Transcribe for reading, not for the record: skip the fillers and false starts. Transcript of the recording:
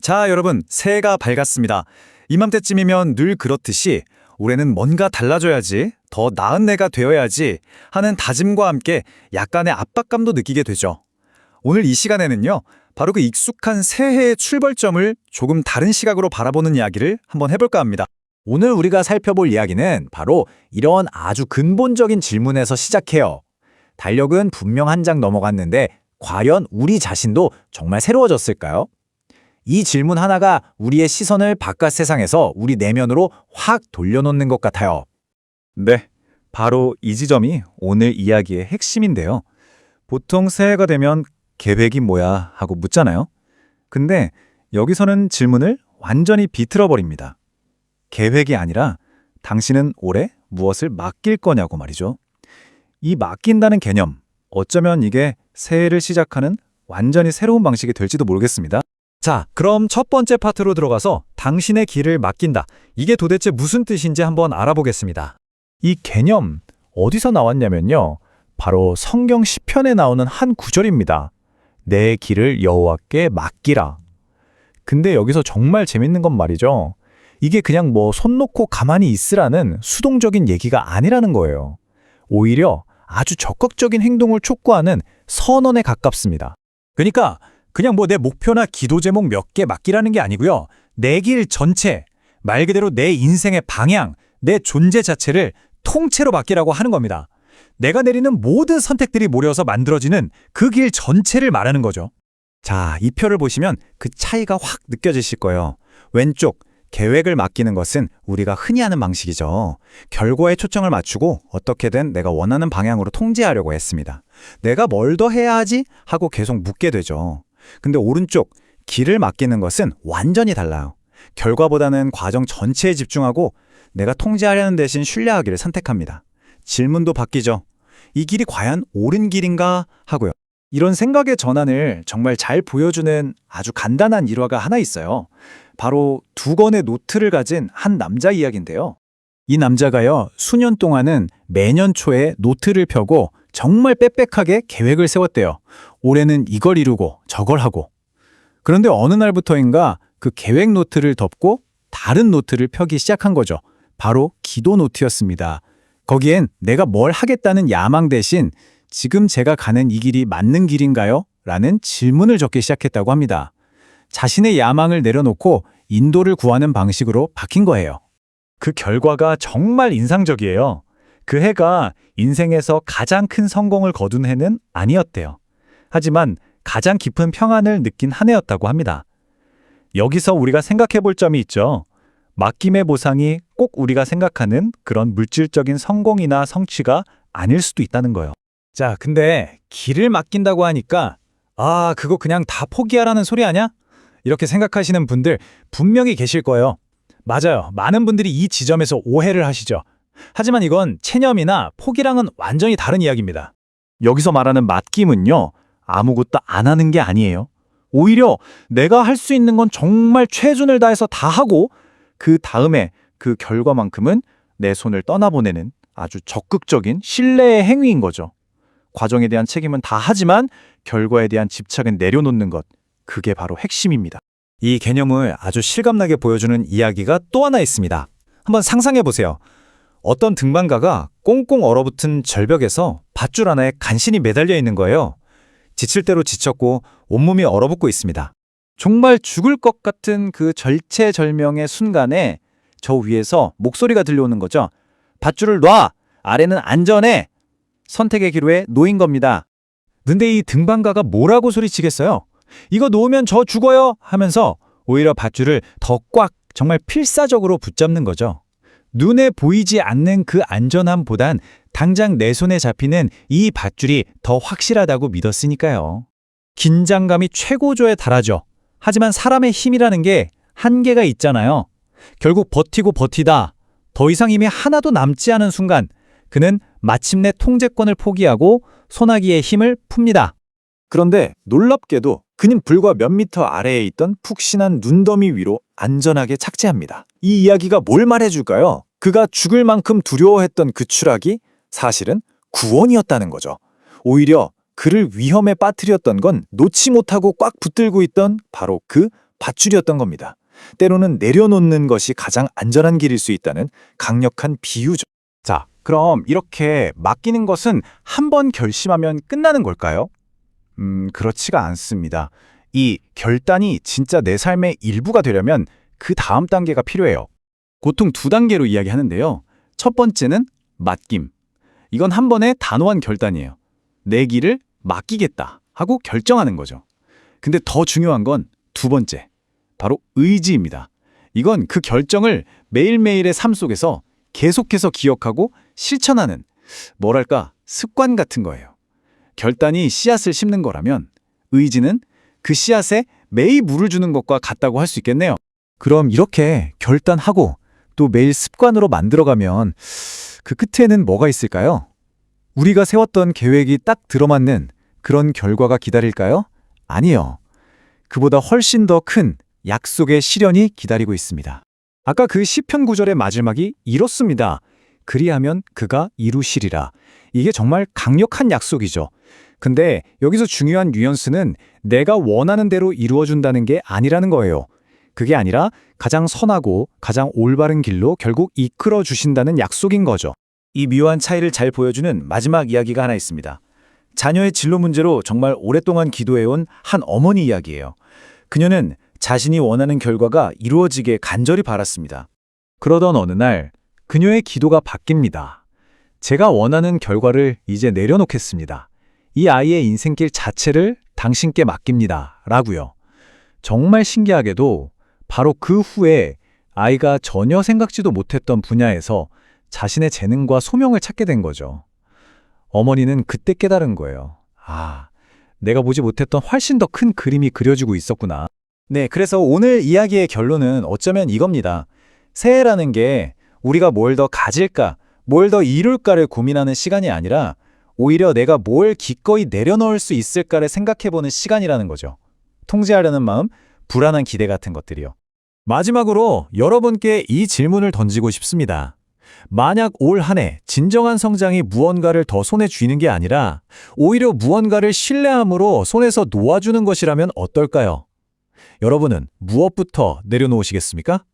자, 여러분, 새해가 밝았습니다. 이맘때쯤이면 늘 그렇듯이 올해는 뭔가 달라져야지, 더 나은 내가 되어야지 하는 다짐과 함께 약간의 압박감도 느끼게 되죠. 오늘 이 시간에는요, 바로 그 익숙한 새해의 출발점을 조금 다른 시각으로 바라보는 이야기를 한번 해볼까 합니다. 오늘 우리가 살펴볼 이야기는 바로 이런 아주 근본적인 질문에서 시작해요. 달력은 분명 한 장 넘어갔는데 과연 우리 자신도 정말 새로워졌을까요? 이 질문 하나가 우리의 시선을 바깥 세상에서 우리 내면으로 확 돌려놓는 것 같아요. 네, 바로 이 지점이 오늘 이야기의 핵심인데요. 보통 새해가 되면 계획이 뭐야 하고 묻잖아요. 근데 여기서는 질문을 완전히 비틀어 버립니다. 계획이 아니라 당신은 올해 무엇을 맡길 거냐고 말이죠. 이 맡긴다는 개념, 어쩌면 이게 새해를 시작하는 완전히 새로운 방식이 될지도 모르겠습니다. 자, 그럼 첫 번째 파트로 들어가서 당신의 길을 맡긴다. 이게 도대체 무슨 뜻인지 한번 알아보겠습니다. 이 개념 어디서 나왔냐면요. 바로 성경 시편에 나오는 한 구절입니다. 내 길을 여호와께 맡기라. 근데 여기서 정말 재밌는 건 말이죠. 이게 그냥 손 놓고 가만히 있으라는 수동적인 얘기가 아니라는 거예요. 오히려 아주 적극적인 행동을 촉구하는 선언에 가깝습니다. 그러니까 그냥 내 목표나 기도 제목 몇 개 맡기라는 게 아니고요. 내 길 전체, 말 그대로 내 인생의 방향, 내 존재 자체를 통째로 맡기라고 하는 겁니다. 내가 내리는 모든 선택들이 모여서 만들어지는 그 길 전체를 말하는 거죠. 자, 이 표를 보시면 그 차이가 확 느껴지실 거예요. 왼쪽, 계획을 맡기는 것은 우리가 흔히 하는 방식이죠. 결과에 초점을 맞추고 어떻게든 내가 원하는 방향으로 통제하려고 했습니다. 내가 뭘 더 해야 하지? 하고 계속 묻게 되죠. 근데 오른쪽, 길을 맡기는 것은 완전히 달라요. 결과보다는 과정 전체에 집중하고 내가 통제하려는 대신 신뢰하기를 선택합니다. 질문도 바뀌죠. 이 길이 과연 옳은 길인가 하고요. 이런 생각의 전환을 정말 잘 보여주는 아주 간단한 일화가 하나 있어요. 바로 2권의 노트를 가진 한 남자 이야기인데요. 이 남자가요, 수년 동안은 매년 초에 노트를 펴고 정말 빽빽하게 계획을 세웠대요. 올해는 이걸 이루고 저걸 하고. 그런데 어느 날부터인가 그 계획 노트를 덮고 다른 노트를 펴기 시작한 거죠. 바로 기도 노트였습니다. 거기엔 내가 뭘 하겠다는 야망 대신 지금 제가 가는 이 길이 맞는 길인가요? 라는 질문을 적기 시작했다고 합니다. 자신의 야망을 내려놓고 인도를 구하는 방식으로 바뀐 거예요. 그 결과가 정말 인상적이에요. 그 해가 인생에서 가장 큰 성공을 거둔 해는 아니었대요. 하지만 가장 깊은 평안을 느낀 한 해였다고 합니다. 여기서 우리가 생각해 볼 점이 있죠. 맡김의 보상이 꼭 우리가 생각하는 그런 물질적인 성공이나 성취가 아닐 수도 있다는 거예요. 자, 근데 길을 맡긴다고 하니까 그거 그냥 다 포기하라는 소리 아냐? 이렇게 생각하시는 분들 분명히 계실 거예요. 맞아요. 많은 분들이 이 지점에서 오해를 하시죠. 하지만 이건 체념이나 포기랑은 완전히 다른 이야기입니다. 여기서 말하는 맡김은요, 아무것도 안 하는 게 아니에요. 오히려 내가 할 수 있는 건 정말 최선을 다해서 다 하고 그 다음에 그 결과만큼은 내 손을 떠나보내는 아주 적극적인 신뢰의 행위인 거죠. 과정에 대한 책임은 다 하지만 결과에 대한 집착은 내려놓는 것. 그게 바로 핵심입니다. 이 개념을 아주 실감나게 보여주는 이야기가 또 하나 있습니다. 한번 상상해 보세요. 어떤 등반가가 꽁꽁 얼어붙은 절벽에서 밧줄 하나에 간신히 매달려 있는 거예요. 지칠 대로 지쳤고 온몸이 얼어붙고 있습니다. 정말 죽을 것 같은 그 절체절명의 순간에 저 위에서 목소리가 들려오는 거죠. 밧줄을 놔! 아래는 안전해! 선택의 기로에 놓인 겁니다. 근데 이 등반가가 뭐라고 소리치겠어요? 이거 놓으면 저 죽어요! 하면서 오히려 밧줄을 더 꽉 정말 필사적으로 붙잡는 거죠. 눈에 보이지 않는 그 안전함보단 당장 내 손에 잡히는 이 밧줄이 더 확실하다고 믿었으니까요. 긴장감이 최고조에 달하죠. 하지만 사람의 힘이라는 게 한계가 있잖아요. 결국 버티고 버티다 더 이상 힘이 하나도 남지 않은 순간 그는 마침내 통제권을 포기하고 소나기의 힘을 풉니다. 그런데 놀랍게도 그는 불과 몇 미터 아래에 있던 푹신한 눈더미 위로 안전하게 착지합니다. 이 이야기가 뭘 말해줄까요? 그가 죽을 만큼 두려워했던 그 추락이 사실은 구원이었다는 거죠. 오히려 그를 위험에 빠뜨렸던 건 놓지 못하고 꽉 붙들고 있던 바로 그 밧줄이었던 겁니다. 때로는 내려놓는 것이 가장 안전한 길일 수 있다는 강력한 비유죠. 자, 그럼 이렇게 맡기는 것은 한 번 결심하면 끝나는 걸까요? 그렇지가 않습니다. 이 결단이 진짜 내 삶의 일부가 되려면 그 다음 단계가 필요해요. 보통 두 단계로 이야기하는데요. 첫 번째는 맡김. 이건 한 번의 단호한 결단이에요. 내 길을 맡기겠다 하고 결정하는 거죠. 근데 더 중요한 건 두 번째, 바로 의지입니다. 이건 그 결정을 매일매일의 삶 속에서 계속해서 기억하고 실천하는, 뭐랄까, 습관 같은 거예요. 결단이 씨앗을 심는 거라면 의지는 그 씨앗에 매일 물을 주는 것과 같다고 할 수 있겠네요. 그럼 이렇게 결단하고 또 매일 습관으로 만들어가면 그 끝에는 뭐가 있을까요? 우리가 세웠던 계획이 딱 들어맞는 그런 결과가 기다릴까요? 아니요. 그보다 훨씬 더 큰 약속의 실현이 기다리고 있습니다. 아까 그 시편 구절의 마지막이 이렇습니다. 그리하면 그가 이루시리라. 이게 정말 강력한 약속이죠. 근데 여기서 중요한 뉘앙스는 내가 원하는 대로 이루어준다는 게 아니라는 거예요. 그게 아니라 가장 선하고 가장 올바른 길로 결국 이끌어 주신다는 약속인 거죠. 이 묘한 차이를 잘 보여주는 마지막 이야기가 하나 있습니다. 자녀의 진로 문제로 정말 오랫동안 기도해온 한 어머니 이야기예요. 그녀는 자신이 원하는 결과가 이루어지게 간절히 바랐습니다. 그러던 어느 날 그녀의 기도가 바뀝니다. 제가 원하는 결과를 이제 내려놓겠습니다. 이 아이의 인생길 자체를 당신께 맡깁니다. 라고요. 정말 신기하게도 바로 그 후에 아이가 전혀 생각지도 못했던 분야에서 자신의 재능과 소명을 찾게 된 거죠. 어머니는 그때 깨달은 거예요. 아, 내가 보지 못했던 훨씬 더 큰 그림이 그려지고 있었구나. 네, 그래서 오늘 이야기의 결론은 어쩌면 이겁니다. 새해라는 게 우리가 뭘 더 가질까, 뭘 더 이룰까를 고민하는 시간이 아니라 오히려 내가 뭘 기꺼이 내려놓을 수 있을까를 생각해보는 시간이라는 거죠. 통제하려는 마음, 불안한 기대 같은 것들이요. 마지막으로 여러분께 이 질문을 던지고 싶습니다. 만약 올 한 해 진정한 성장이 무언가를 더 손에 쥐는 게 아니라 오히려 무언가를 신뢰함으로 손에서 놓아주는 것이라면 어떨까요? 여러분은 무엇부터 내려놓으시겠습니까?